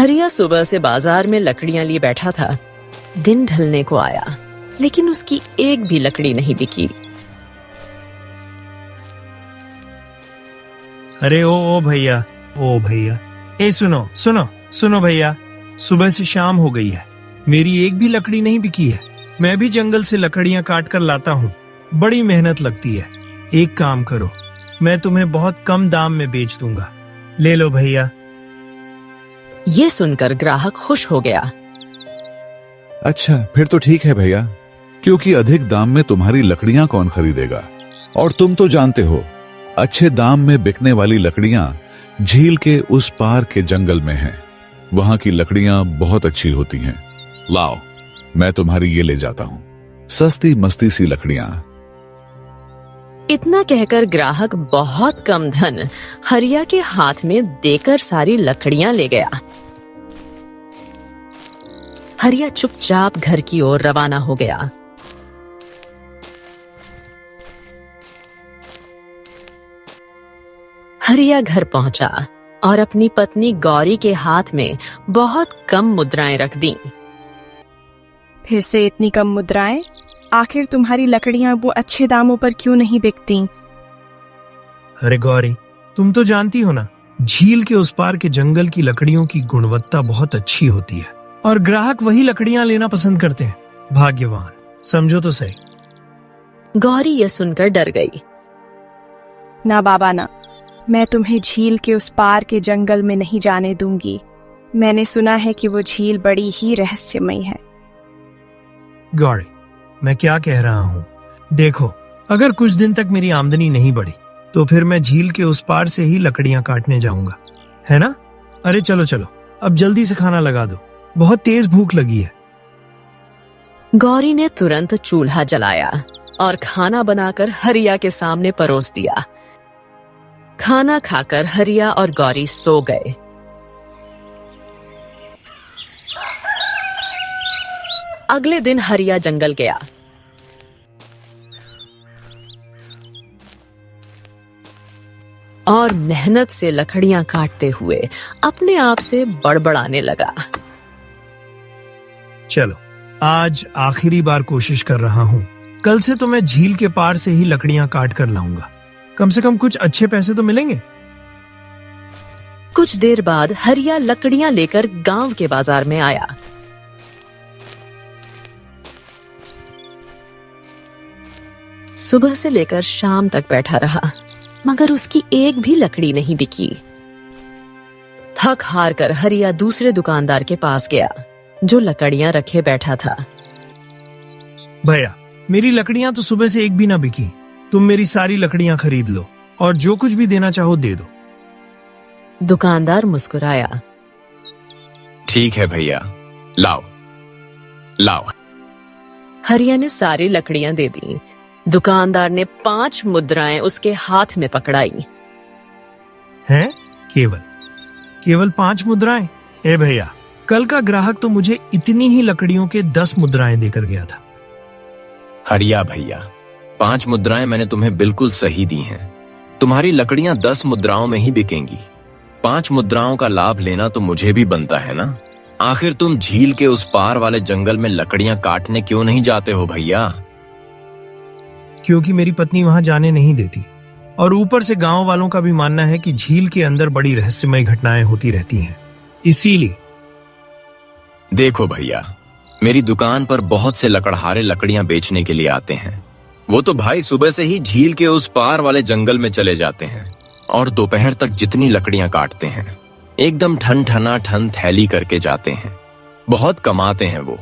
हरिया सुबह से बाजार में लकड़ियां लिए बैठा था। दिन ढलने को आया, लेकिन उसकी एक भी लकड़ी नहीं बिकी। अरे ओ भैया, ओ भैया, ए सुनो सुनो सुनो भैया, सुबह से शाम हो गई है, मेरी एक भी लकड़ी नहीं बिकी है। मैं भी जंगल से लकड़ियां काट कर लाता हूँ, बड़ी मेहनत लगती है। एक काम करो, मैं तुम्हें बहुत कम दाम में बेच दूंगा, ले लो भैया। ये सुनकर ग्राहक खुश हो गया। अच्छा, फिर तो ठीक है भैया, क्योंकि अधिक दाम में तुम्हारी लकड़ियां कौन खरीदेगा। और तुम तो जानते हो, अच्छे दाम में बिकने वाली लकड़ियां झील के उस पार के जंगल में हैं। वहां की लकड़ियां बहुत अच्छी होती हैं। लाओ, मैं तुम्हारी ये ले जाता हूं, सस्ती मस्ती सी लकड़ियां। इतना कहकर ग्राहक बहुत कम धन हरिया के हाथ में देकर सारी लकड़ियां ले गया। हरिया चुपचाप घर की ओर रवाना हो गया। हरिया घर पहुंचा और अपनी पत्नी गौरी के हाथ में बहुत कम मुद्राएं रख दी। फिर से इतनी कम मुद्राएं? आखिर तुम्हारी लकड़ियां वो अच्छे दामों पर क्यों नहीं बिकती? अरे गौरी, तुम तो जानती हो ना, झील के उस पार के जंगल की लकड़ियों की गुणवत्ता बहुत अच्छी होती है और ग्राहक वही लकड़ियां लेना पसंद करते हैं। भाग्यवान, समझो तो सही। गौरी यह सुनकर डर गई। ना बाबा ना, मैं तुम्हें झील के उस पार के जंगल में नहीं जाने दूंगी। मैंने सुना है कि वो झील बड़ी ही रहस्यमयी है। गौरी, मैं क्या कह रहा हूँ, देखो, अगर कुछ दिन तक मेरी आमदनी नहीं बढ़ी तो फिर मैं झील के उस पार से ही लकड़ियां काटने जाऊंगा, है ना? अरे चलो चलो, अब जल्दी से खाना लगा दो, बहुत तेज भूख लगी है। गौरी ने तुरंत चूल्हा जलाया और खाना बनाकर हरिया के सामने परोस दिया। खाना खाकर हरिया और गौरी सो गए। अगले दिन हरिया जंगल गया। और मेहनत से लकड़ियां काटते हुए अपने आप से बड़बड़ाने लगा। चलो, आज आखिरी बार कोशिश कर रहा हूँ, कल से तो मैं झील के पार से ही लकड़ियां काट कर लाऊंगा, कम से कम कुछ अच्छे पैसे तो मिलेंगे। कुछ देर बाद हरिया लकड़ियां लेकर गांव के बाजार में आया। सुबह से लेकर शाम तक बैठा रहा, मगर उसकी एक भी लकड़ी नहीं बिकी। थक हार कर हरिया दूसरे दुकानदार के पास गया, जो लकड़ियां रखे बैठा था। भैया, मेरी लकड़ियां तो सुबह से एक भी ना बिकी, तुम मेरी सारी लकड़ियां खरीद लो और जो कुछ भी देना चाहो दे दो। दुकानदार मुस्कुराया। ठीक है भैया, लाओ लाओ। हरिया ने सारी लकड़ियां दे दी। दुकानदार ने 5 मुद्राएं उसके हाथ में पकड़ाई। हैं? केवल 5 मुद्राएं? ए भैया, कल का ग्राहक तो मुझे इतनी ही लकड़ियों के 10 मुद्राएं देकर गया था। हरिया भैया, 5 मुद्राएं मैंने तुम्हें बिल्कुल सही दी हैं। तुम्हारी लकड़ियां 10 मुद्राओं में ही बिकेंगी। 5 मुद्राओं का लाभ लेना तो मुझे भी बनता है ना। आखिर तुम झील के उस पार वाले जंगल में लकड़ियां काटने क्यों नहीं जाते हो भैया? क्योंकि मेरी पत्नी वहां जाने नहीं देती, और ऊपर से गांव वालों का भी मानना है कि झील के अंदर बड़ी रहस्यमय घटनाएं होती रहती हैं, इसीलिए। देखो भैया, मेरी दुकान पर बहुत से लकड़हारे लकड़ियां बेचने के लिए आते हैं। वो तो भाई सुबह से ही झील के उस पार वाले जंगल में चले जाते हैं और दोपहर तक जितनी लकड़ियां काटते हैं, एकदम ठन ठना ठन थैली करके जाते हैं। बहुत कमाते हैं वो।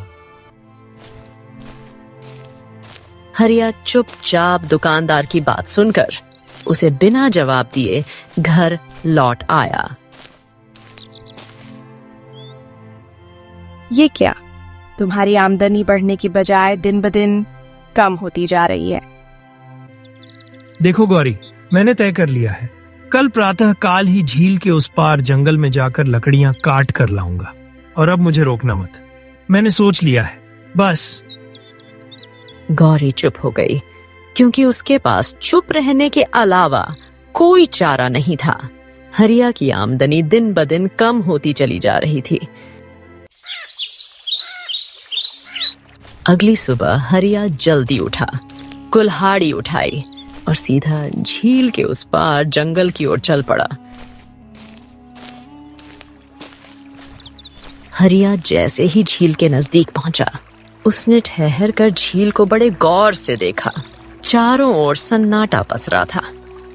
हरिया चुपचाप दुकानदार की बात सुनकर उसे बिना जवाब दिए घर लौट आया। ये क्या, तुम्हारी आमदनी बढ़ने की बजाय दिन ब दिन कम होती जा रही है। देखो गौरी, मैंने तय कर लिया है, कल प्रातः काल ही झील के उस पार जंगल में जाकर लकड़ियां काट कर लाऊंगा, और अब मुझे रोकना मत। मैंने सोच लिया है, बस। गौरी चुप हो गई, क्योंकि उसके पास चुप रहने के अलावा कोई चारा नहीं था। हरिया की आमदनी दिन ब दिन कम होती चली जा रही थी। अगली सुबह हरिया जल्दी उठा, कुल्हाड़ी उठाई और सीधा झील के उस पार जंगल की ओर चल पड़ा। हरिया जैसे ही झील के नजदीक पहुंचा, उसने ठहर कर झील को बड़े गौर से देखा। चारों ओर सन्नाटा पसरा था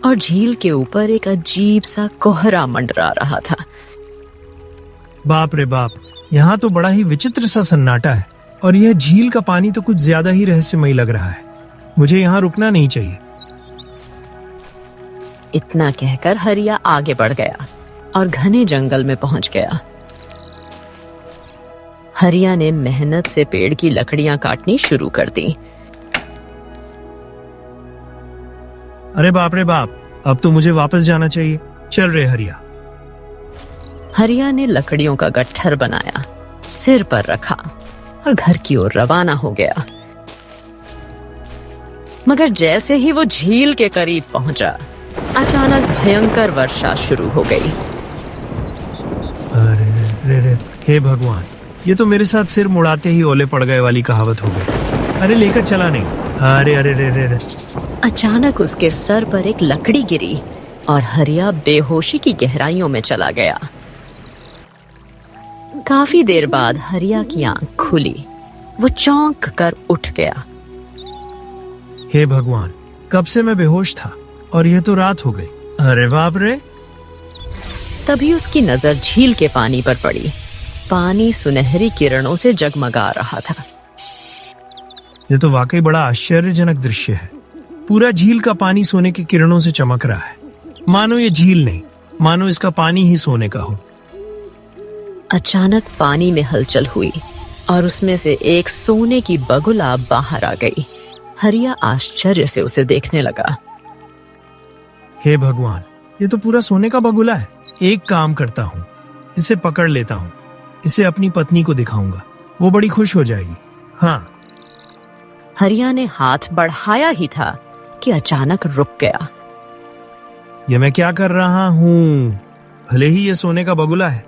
और झील के ऊपर एक अजीब सा कोहरा मंडरा रहा था। बाप रे बाप, यहाँ तो बड़ा ही विचित्र सा सन्नाटा है और यह झील का पानी तो कुछ ज्यादा ही रहस्यमयी लग रहा है। मुझे यहाँ रुकना नहीं चाहिए। इतना कहकर हरिया आगे बढ़ गया और घने जंगल में पहुंच गया। हरिया ने मेहनत से पेड़ की लकड़ियां काटनी शुरू कर दी। अरे बाप रे बाप, अब तो मुझे वापस जाना चाहिए। चल रे हरिया। हरिया ने लकड़ियों का गट्ठर बनाया, सिर पर रखा और घर की ओर रवाना हो गया। मगर जैसे ही वो झील के करीब पहुंचा, अचानक भयंकर वर्षा शुरू हो गई। अरे रे, हे भगवान, ये तो मेरे साथ सिर मुड़ाते ही ओले पड़ गए वाली कहावत हो गई। अरे लेकर चला नहीं। अरे अरे रे रे रे। अचानक उसके सर पर एक लकड़ी गिरी और हरिया बेहोशी की गहराइयों में चला गया। काफी देर बाद हरिया की आंख खुली। वो चौंक कर उठ गया। हे भगवान, कब से मैं बेहोश था और यह तो रात हो गई। अरे बाप रे। तभी उसकी नजर झील के पानी पर पड़ी। पानी सुनहरी किरणों से जगमगा रहा था। ये तो वाकई बड़ा आश्चर्यजनक दृश्य है। पूरा झील का पानी सोने की किरणों से चमक रहा है। मानो ये झील नहीं, मानो इसका पानी ही सोने का हो। अचानक पानी में हलचल हुई और उसमें से एक सोने की बगुला बाहर आ गई। हरिया आश्चर्य से उसे देखने लगा। हे भगवान, ये तो पूरा सोने का बगुला है। एक काम करता हूँ, इसे पकड़ लेता हूँ। इसे अपनी पत्नी को दिखाऊंगा, वो बड़ी खुश हो जाएगी। हाँ। हरिया ने हाथ बढ़ाया ही था कि अचानक रुक गया। ये मैं क्या कर रहा हूँ? भले ही ये सोने का बगुला है,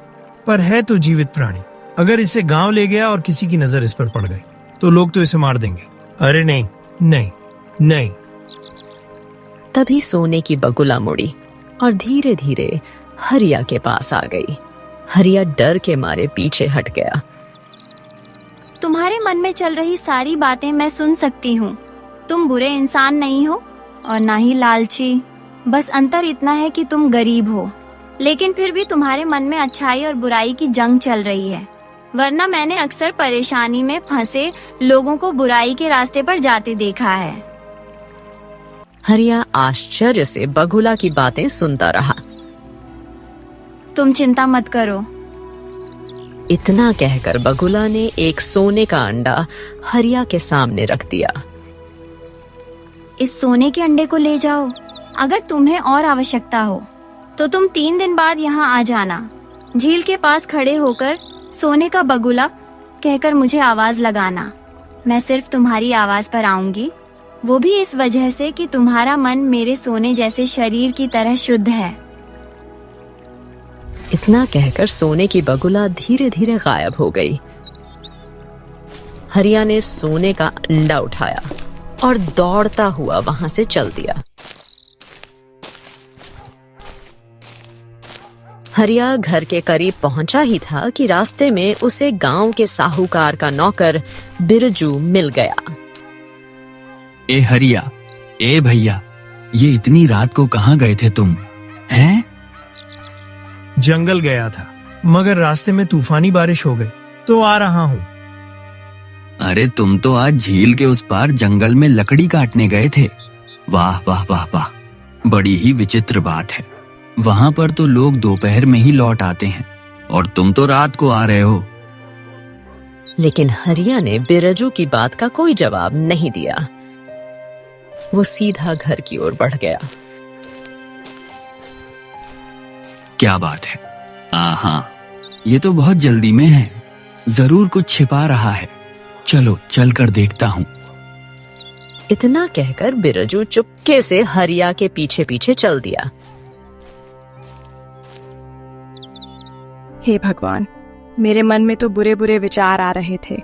पर है तो जीवित प्राणी। अगर इसे गांव ले गया और किसी की नजर इस पर पड़ गई तो लोग तो इसे मार देंगे। अरे नहीं नहीं नहीं। तभी सोने की बगुला मुड़ी और धीरे धीरे हरिया के पास आ गई। हरिया डर के मारे पीछे हट गया। तुम्हारे मन में चल रही सारी बातें मैं सुन सकती हूँ। तुम बुरे इंसान नहीं हो और ना ही लालची। बस अंतर इतना है कि तुम गरीब हो, लेकिन फिर भी तुम्हारे मन में अच्छाई और बुराई की जंग चल रही है। वरना मैंने अक्सर परेशानी में फंसे लोगों को बुराई के रास्ते पर जाते देखा है। हरिया आश्चर्य से बगुला की बातें सुनता रहा। तुम चिंता मत करो। इतना कहकर बगुला ने एक सोने का अंडा हरिया के सामने रख दिया। इस सोने के अंडे को ले जाओ। अगर तुम्हें और आवश्यकता हो तो तुम 3 दिन बाद यहाँ आ जाना। झील के पास खड़े होकर सोने का बगुला कहकर मुझे आवाज लगाना। मैं सिर्फ तुम्हारी आवाज पर आऊंगी, वो भी इस वजह से कि तुम्हारा मन मेरे सोने जैसे शरीर की तरह शुद्ध है। इतना कहकर सोने की बगुला धीरे धीरे गायब हो गई। हरिया ने सोने का अंडा उठाया और दौड़ता हुआ वहां से चल दिया। हरिया घर के करीब पहुंचा ही था कि रास्ते में उसे गांव के साहूकार का नौकर बिरजू मिल गया। ए हरिया, ए भैया, ये इतनी रात को कहाँ गए थे तुम? हैं? जंगल गया था, मगर रास्ते में तूफानी बारिश हो गई तो आ रहा हूँ। अरे तुम तो आज झील के उस पार जंगल में लकड़ी काटने गए थे। वाह वाह वाह वाह, बड़ी ही विचित्र बात है। वहां पर तो लोग दोपहर में ही लौट आते हैं और तुम तो रात को आ रहे हो। लेकिन हरिया ने बिरजू की बात का कोई जवाब नहीं दिया। वो सीधा घर की ओर बढ़ गया। क्या बात है? हाँ, ये तो बहुत जल्दी में है। जरूर कुछ छिपा रहा है। चलो चल कर देखता हूँ। इतना कहकर बिरजू चुपके से हरिया के पीछे पीछे चल दिया। हे भगवान, मेरे मन में तो बुरे बुरे विचार आ रहे थे।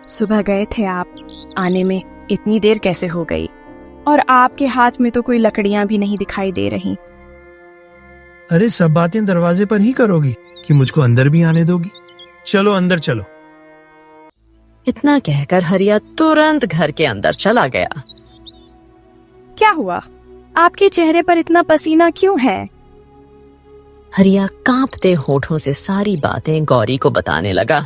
सुबह गए थे आप, आने में इतनी देर कैसे हो गई? और आपके हाथ में तो कोई लकड़ियां भी नहीं दिखाई दे रही। अरे सब बातें दरवाजे पर ही करोगी कि मुझको अंदर भी आने दोगी? चलो अंदर चलो। इतना कहकर हरिया तुरंत घर के अंदर चला गया। क्या हुआ? आपके चेहरे पर इतना पसीना क्यों है? हरिया कांपते होठों से सारी बातें गौरी को बताने लगा।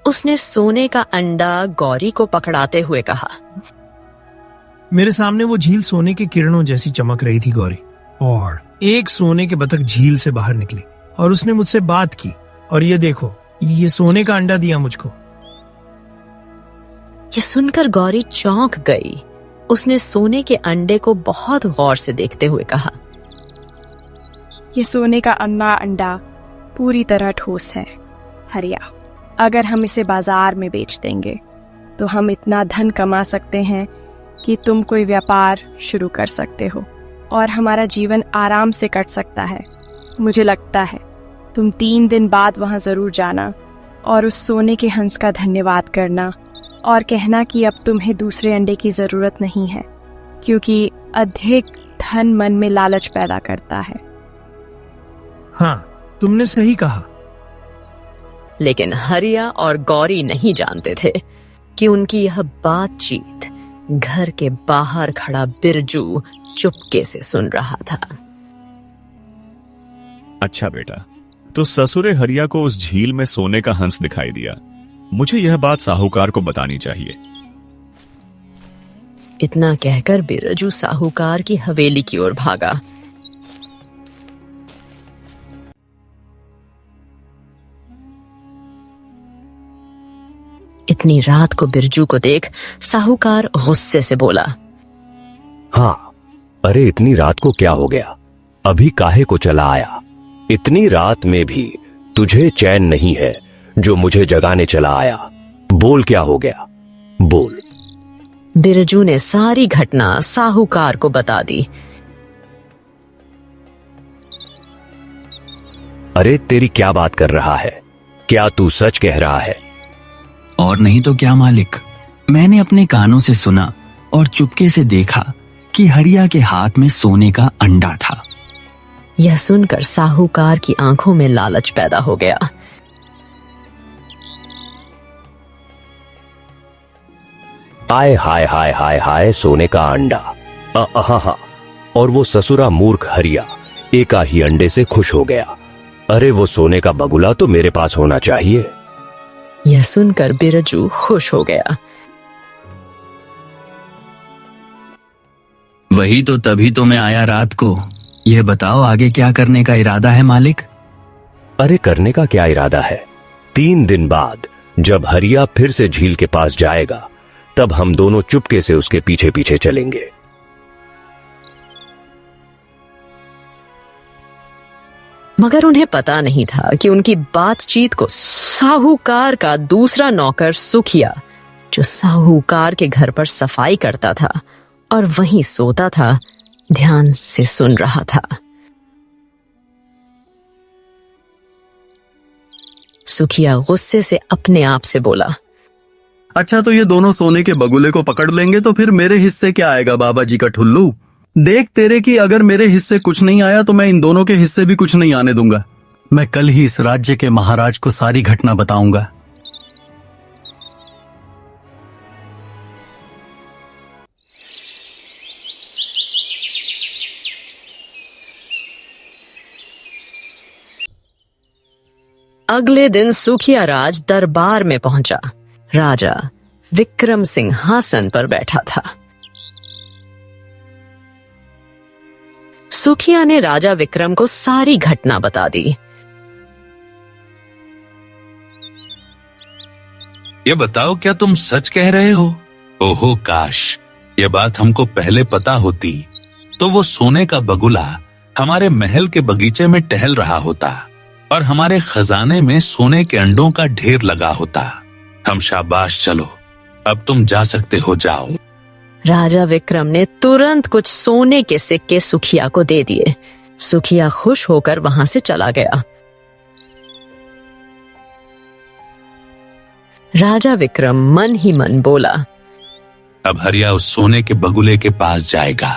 उसने सोने का अंडा गौरी को पकड़ाते हुए कहा। मेरे सामने वो झील सोने के किरणों जैसी चमक रही थी गौरी, और एक सोने के बतख झील से बाहर निकली और उसने मुझसे बात की, और ये देखो, ये सोने का अंडा दिया मुझको। ये सुनकर गौरी चौंक गई। उसने सोने के अंडे को बहुत गौर से देखते हुए कहा, ये सोने का अंडा पूरी तरह ठोस है। हरिया, अगर हम इसे बाजार में बेच देंगे तो हम इतना धन कमा सकते हैं कि तुम कोई व्यापार शुरू कर सकते हो और हमारा जीवन आराम से कट सकता है। मुझे लगता है तुम 3 दिन बाद वहां जरूर जाना और उस सोने के हंस का धन्यवाद करना और कहना कि अब तुम्हें दूसरे अंडे की जरूरत नहीं है, क्योंकि अधिक धन मन में लालच पैदा करता है। हाँ, तुमने सही कहा। लेकिन हरिया और गौरी नहीं जानते थे कि उनकी यह बातचीत घर के बाहर खड़ा बिरजू चुपके से सुन रहा था। अच्छा बेटा, तो ससुरे हरिया को उस झील में सोने का हंस दिखाई दिया। मुझे यह बात साहूकार को बतानी चाहिए। इतना कहकर बिरजू साहूकार की हवेली की ओर भागा। इतनी रात को बिरजू को देख साहूकार गुस्से से बोला, हाँ, अरे इतनी रात को क्या हो गया? अभी काहे को चला आया? इतनी रात में भी तुझे चैन नहीं है जो मुझे जगाने चला आया। बोल क्या हो गया? बोल। बिरजू ने सारी घटना साहूकार को बता दी। अरे तेरी क्या बात कर रहा है? क्या तू सच कह रहा है? और नहीं तो क्या मालिक, मैंने अपने कानों से सुना और चुपके से देखा कि हरिया के हाथ में सोने का अंडा था। यह सुनकर साहूकार की आंखों में लालच पैदा हो गया। आय हाय हाय हाय हाय, सोने का अंडा। हाँ, और वो ससुरा मूर्ख हरिया एका ही अंडे से खुश हो गया। अरे वो सोने का बगुला तो मेरे पास होना चाहिए। यह सुनकर बिरजू खुश हो गया। वही तो, तभी तो मैं आया रात को। यह बताओ आगे क्या करने का इरादा है मालिक? अरे करने का क्या इरादा है? 3 दिन बाद जब हरिया फिर से झील के पास जाएगा, तब हम दोनों चुपके से उसके पीछे पीछे चलेंगे। मगर उन्हें पता नहीं था कि उनकी बातचीत को साहूकार का दूसरा नौकर सुखिया, जो साहूकार के घर पर सफाई करता था और वहीं सोता था, ध्यान से सुन रहा था। सुखिया गुस्से से अपने आप से बोला, अच्छा, तो ये दोनों सोने के बगुले को पकड़ लेंगे तो फिर मेरे हिस्से क्या आएगा बाबा जी का ठुल्लू? देख तेरे कि अगर मेरे हिस्से कुछ नहीं आया तो मैं इन दोनों के हिस्से भी कुछ नहीं आने दूंगा। मैं कल ही इस राज्य के महाराज को सारी घटना बताऊंगा। अगले दिन सुखिया राज दरबार में पहुंचा। राजा विक्रम सिंहासन पर बैठा था। सुखिया ने राजा विक्रम को सारी घटना बता दी। ये बताओ, क्या तुम सच कह रहे हो? ओहो काश, ये बात हमको पहले पता होती तो वो सोने का बगुला हमारे महल के बगीचे में टहल रहा होता और हमारे खजाने में सोने के अंडों का ढेर लगा होता। हम शाबाश, चलो अब तुम जा सकते हो, जाओ। राजा विक्रम ने तुरंत कुछ सोने के सिक्के सुखिया को दे दिए। सुखिया खुश होकर वहां से चला गया। राजा विक्रम मन ही मन बोला, अब हरिया उस सोने के बगुले के पास जाएगा,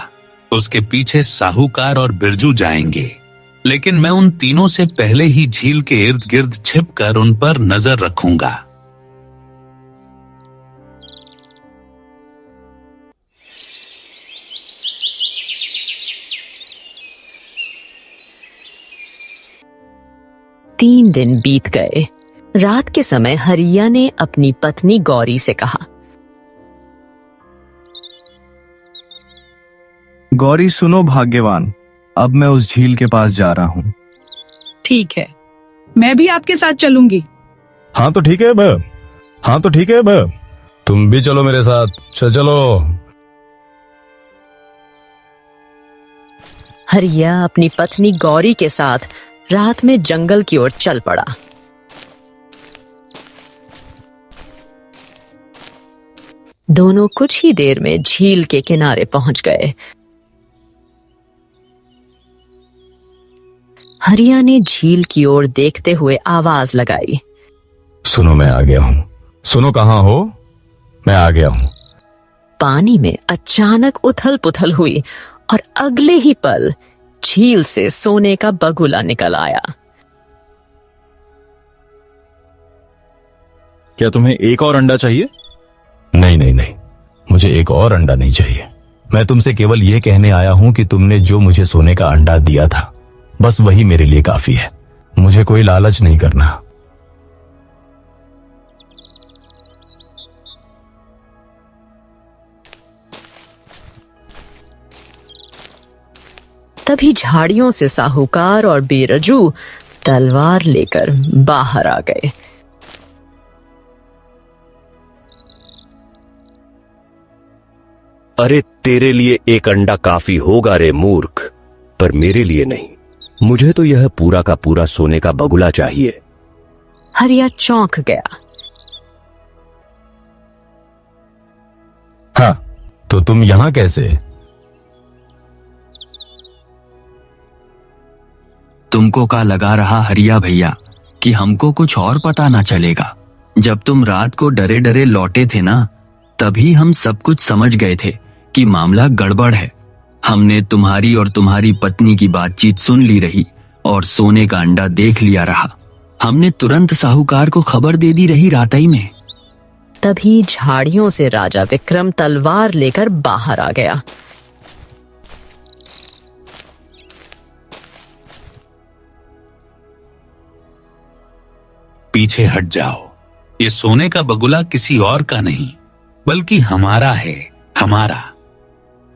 उसके पीछे साहूकार और बिरजू जाएंगे, लेकिन मैं उन तीनों से पहले ही झील के इर्द गिर्द छिपकर उन पर नजर रखूंगा। तीन दिन बीत गए। रात के समय हरिया ने अपनी पत्नी गौरी से कहा, गौरी सुनो भाग्यवान, अब मैं उस झील के पास जा रहा हूँ। ठीक है, मैं भी आपके साथ चलूंगी। हाँ तो ठीक है बे, हाँ तो ठीक है बे, तुम भी चलो मेरे साथ, चलो। हरिया अपनी पत्नी गौरी के साथ रात में जंगल की ओर चल पड़ा। दोनों कुछ ही देर में झील के किनारे पहुंच गए। हरिया ने झील की ओर देखते हुए आवाज लगाई, सुनो मैं आ गया हूँ, सुनो कहाँ हो, मैं आ गया हूँ। पानी में अचानक उथल पुथल हुई और अगले ही पल झील से सोने का बगुला निकल आया। क्या तुम्हें एक और अंडा चाहिए? नहीं नहीं नहीं, मुझे एक और अंडा नहीं चाहिए। मैं तुमसे केवल यह कहने आया हूं कि तुमने जो मुझे सोने का अंडा दिया था, बस वही मेरे लिए काफी है। मुझे कोई लालच नहीं करना। तभी झाड़ियों से साहूकार और बेरजू तलवार लेकर बाहर आ गए। अरे तेरे लिए एक अंडा काफी होगा रे मूर्ख, पर मेरे लिए नहीं। मुझे तो यह पूरा का पूरा सोने का बगुला चाहिए। हरिया चौंक गया। हाँ, तो तुम यहां कैसे? तुमको का लगा रहा हरिया भैया कि हमको कुछ और पता ना चलेगा। जब तुम रात को डरे डरे लौटे थे ना, तभी हम सब कुछ समझ गए थे कि मामला गड़बड़ है। हमने तुम्हारी और तुम्हारी पत्नी की बातचीत सुन ली रही और सोने का अंडा देख लिया रहा। हमने तुरंत साहूकार को खबर दे दी रही रातई में। तभी झाड़ियों से राजा विक्रम तलवार लेकर बाहर आ गया। पीछे हट जाओ, ये सोने का बगुला किसी और का नहीं बल्कि हमारा है, हमारा।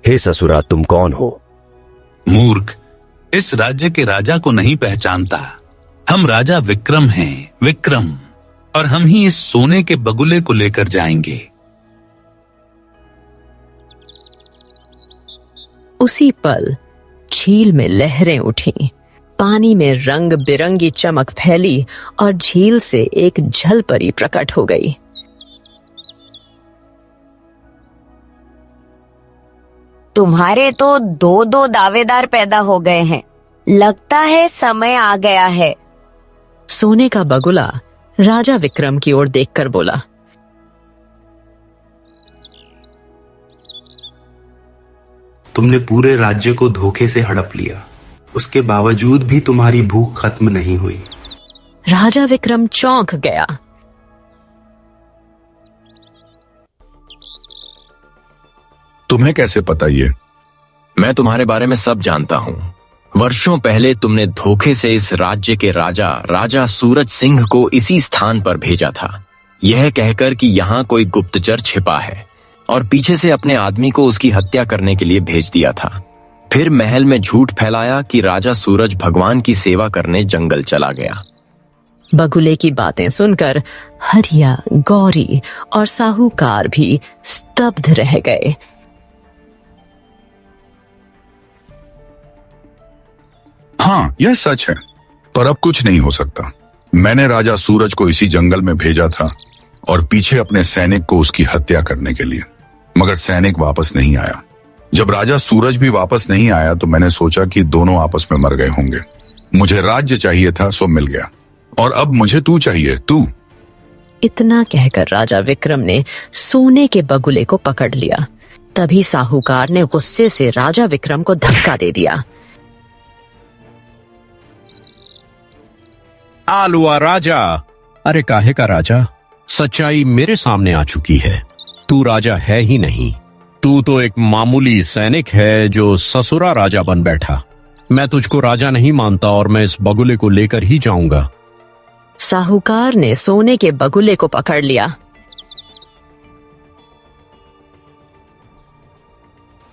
हे ससुरा, तुम कौन हो? मूर्ख, इस राज्य के राजा को नहीं पहचानता। हम राजा विक्रम हैं, विक्रम, और हम ही इस सोने के बगुले को लेकर जाएंगे। उसी पल झील में लहरें उठी, पानी में रंग बिरंगी चमक फैली और झील से एक झलपरी प्रकट हो गई। तुम्हारे तो दो दो दावेदार पैदा हो गए हैं, लगता है समय आ गया है। सोने का बगुला राजा विक्रम की ओर देखकर बोला, तुमने पूरे राज्य को धोखे से हड़प लिया, उसके बावजूद भी तुम्हारी भूख खत्म नहीं हुई। राजा विक्रम चौंक गया। तुम्हें कैसे पता ये? मैं तुम्हारे बारे में सब जानता हूँ। वर्षों पहले तुमने धोखे से इस राज्य के राजा सूरज सिंह को इसी स्थान पर भेजा था, यह कहकर कि यहाँ कोई गुप्तचर छिपा है, और पीछे से अपने आदमी को उसकी हत्या करने के लिए भेज दिया था। फिर महल में झूठ फैलाया कि राजा सूरज भगवान की सेवा करने जंगल चला गया। बगुले की बातें सुनकर हरिया, गौरी और साहूकार भी स्तब्ध रह गए। हाँ, यह सच है, पर अब कुछ नहीं हो सकता। मैंने राजा सूरज को इसी जंगल में भेजा था और पीछे अपने सैनिक को उसकी हत्या करने के लिए, मगर सैनिक वापस नहीं आया। जब राजा सूरज भी वापस नहीं आया तो मैंने सोचा कि दोनों आपस में मर गए होंगे। मुझे राज्य चाहिए था, सो मिल गया, और अब मुझे तू चाहिए, तू। इतना कहकर राजा विक्रम ने सोने के बगुले को पकड़ लिया। तभी साहूकार ने गुस्से से राजा विक्रम को धक्का दे दिया। आलुआ राजा। अरे काहे का राजा, सच्चाई मेरे सामने आ चुकी है। तू राजा है ही नहीं, तू तो एक मामूली सैनिक है जो ससुरा राजा बन बैठा। मैं तुझको राजा नहीं मानता और मैं इस बगुले को लेकर ही जाऊंगा। साहूकार ने सोने के बगुले को पकड़ लिया।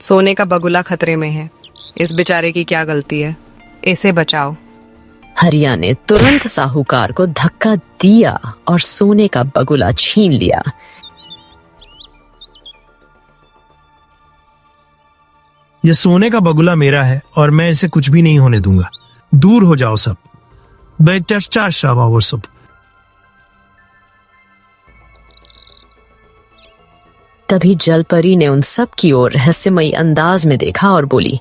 सोने का बगुला खतरे में है, इस बेचारे की क्या गलती है, इसे बचाओ। हरिया ने तुरंत साहूकार को धक्का दिया और सोने का बगुला छीन लिया। ये सोने का बगुला मेरा है और मैं इसे कुछ भी नहीं होने दूंगा। दूर हो जाओ सब। वो सब। तभी जलपरी ने उन सब की ओर रहस्यमयी अंदाज में देखा और बोली,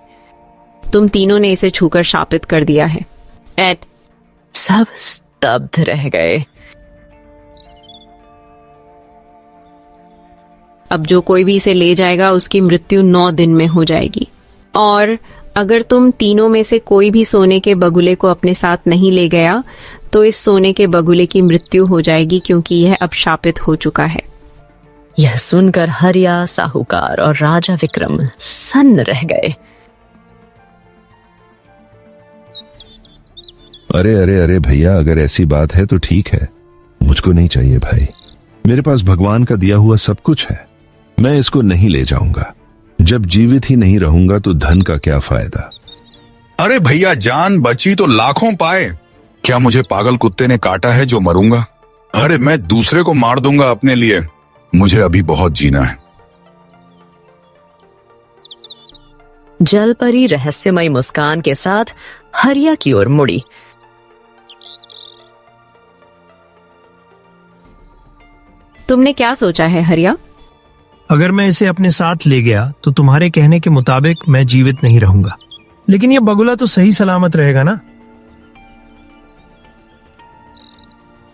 तुम तीनों ने इसे छूकर शापित कर दिया है। एड। सब स्तब्ध रह गए। अब जो कोई भी इसे ले जाएगा उसकी मृत्यु 9 दिन में हो जाएगी। और अगर तुम तीनों में से कोई भी सोने के बगुले को अपने साथ नहीं ले गया तो इस सोने के बगुले की मृत्यु हो जाएगी, क्योंकि यह अब शापित हो चुका है। यह सुनकर हरिया, साहूकार और राजा विक्रम सन्न रह गए। अरे अरे अरे भैया, अगर ऐसी बात है तो ठीक है, मुझको नहीं चाहिए भाई। मेरे पास भगवान का दिया हुआ सब कुछ है, मैं इसको नहीं ले जाऊंगा। जब जीवित ही नहीं रहूंगा तो धन का क्या फायदा। अरे भैया, जान बची तो लाखों पाए। क्या मुझे पागल कुत्ते ने काटा है जो मरूंगा? अरे मैं दूसरे को मार दूंगा अपने लिए, मुझे अभी बहुत जीना है। जलपरी रहस्यमयी मुस्कान के साथ हरिया की ओर मुड़ी। तुमने क्या सोचा है हरिया? अगर मैं इसे अपने साथ ले गया तो तुम्हारे कहने के मुताबिक मैं जीवित नहीं रहूंगा, लेकिन यह बगुला तो सही सलामत रहेगा ना?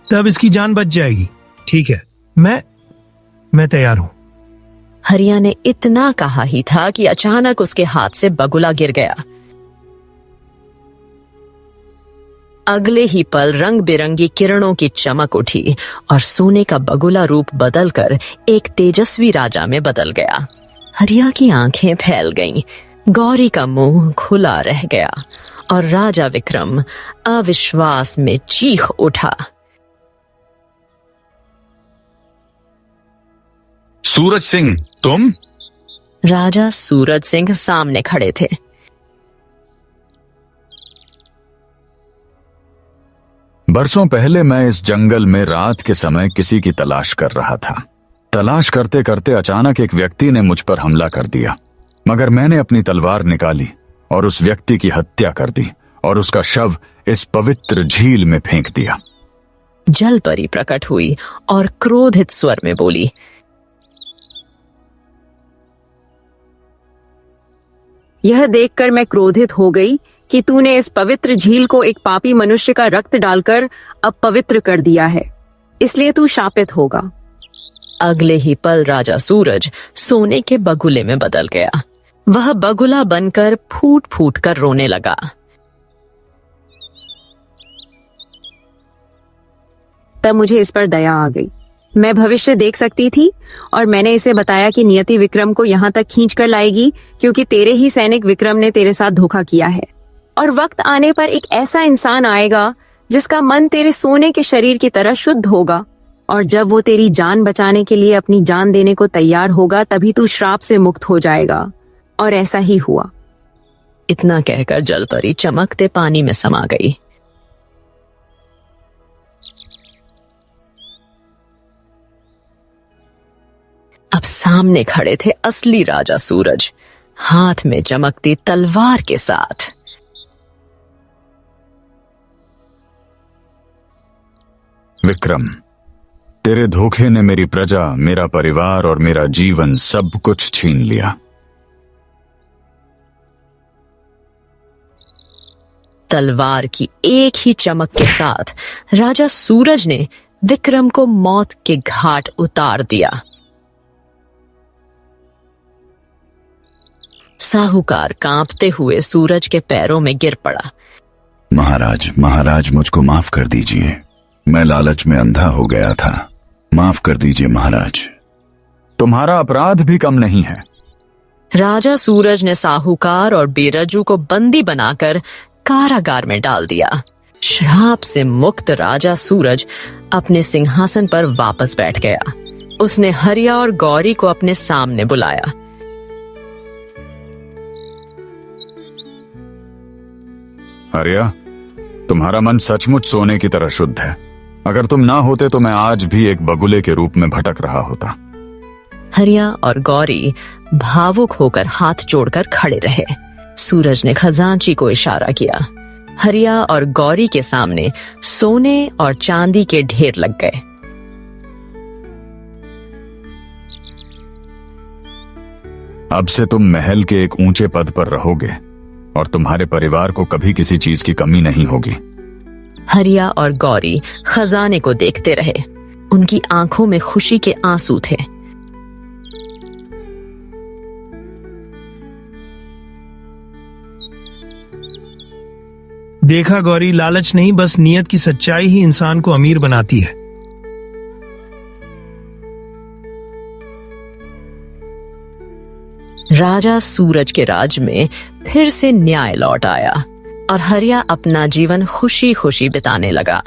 तब इसकी जान बच जाएगी। ठीक है, मैं तैयार हूं। हरिया ने इतना कहा ही था कि अचानक उसके हाथ से बगुला गिर गया। अगले ही पल रंग बिरंगी किरणों की चमक उठी और सोने का बगुला रूप बदलकर एक तेजस्वी राजा में बदल गया। हरिया की आंखें फैल गईं, गौरी का मुंह खुला रह गया और राजा विक्रम अविश्वास में चीख उठा। सूरज सिंह, तुम? राजा सूरज सिंह सामने खड़े थे। बरसों पहले मैं इस जंगल में रात के समय किसी की तलाश कर रहा था। तलाश करते करते अचानक एक व्यक्ति ने मुझ पर हमला कर दिया, मगर मैंने अपनी तलवार निकाली और उस व्यक्ति की हत्या कर दी और उसका शव इस पवित्र झील में फेंक दिया। जलपरी प्रकट हुई और क्रोधित स्वर में बोली, यह देखकर मैं क्रोधित हो गई कि तूने इस पवित्र झील को एक पापी मनुष्य का रक्त डालकर अपवित्र कर दिया है, इसलिए तू शापित होगा। अगले ही पल राजा सूरज सोने के बगुले में बदल गया। वह बगुला बनकर फूट फूट कर रोने लगा। तब मुझे इस पर दया आ गई। मैं भविष्य देख सकती थी और मैंने इसे बताया कि नियति विक्रम को यहाँ तक खींच कर लाएगी, क्योंकि तेरे ही सैनिक विक्रम ने तेरे साथ धोखा किया है। और वक्त आने पर एक ऐसा इंसान आएगा जिसका मन तेरे सोने के शरीर की तरह शुद्ध होगा, और जब वो तेरी जान बचाने के लिए अपनी जान देने को तैयार होगा तभी तू श्राप से मुक्त हो जाएगा। और ऐसा ही हुआ। इतना कहकर जलपरी चमकते पानी में समा गई। अब सामने खड़े थे असली राजा सूरज, हाथ में चमकती तलवार के साथ। विक्रम, तेरे धोखे ने मेरी प्रजा, मेरा परिवार और मेरा जीवन सब कुछ छीन लिया। तलवार की एक ही चमक के साथ राजा सूरज ने विक्रम को मौत के घाट उतार दिया। साहूकार कांपते हुए सूरज के पैरों में गिर पड़ा। महाराज, महाराज, मुझको माफ कर दीजिए। मैं लालच में अंधा हो गया था। माफ कर दीजिए महाराज। तुम्हारा अपराध भी कम नहीं है। राजा सूरज ने साहूकार और बेरजू को बंदी बनाकर कारागार में डाल दिया। श्राप से मुक्त राजा सूरज अपने सिंहासन पर वापस बैठ गया। उसने हरिया और गौरी को अपने सामने बुलाया। हरिया, तुम्हारा मन सचमुच सोने की तरह शुद्ध है। अगर तुम ना होते तो मैं आज भी एक बगुले के रूप में भटक रहा होता। हरिया और गौरी भावुक होकर हाथ जोड़कर खड़े रहे। सूरज ने खजांची को इशारा किया। हरिया और गौरी के सामने सोने और चांदी के ढेर लग गए। अब से तुम महल के एक ऊंचे पद पर रहोगे और तुम्हारे परिवार को कभी किसी चीज की कमी नहीं होगी। हरिया और गौरी खजाने को देखते रहे। उनकी आंखों में खुशी के आंसू थे। देखा गौरी, लालच नहीं बस नियत की सच्चाई ही इंसान को अमीर बनाती है। राजा सूरज के राज में फिर से न्याय लौट आया और हरिया अपना जीवन खुशी खुशी बिताने लगा।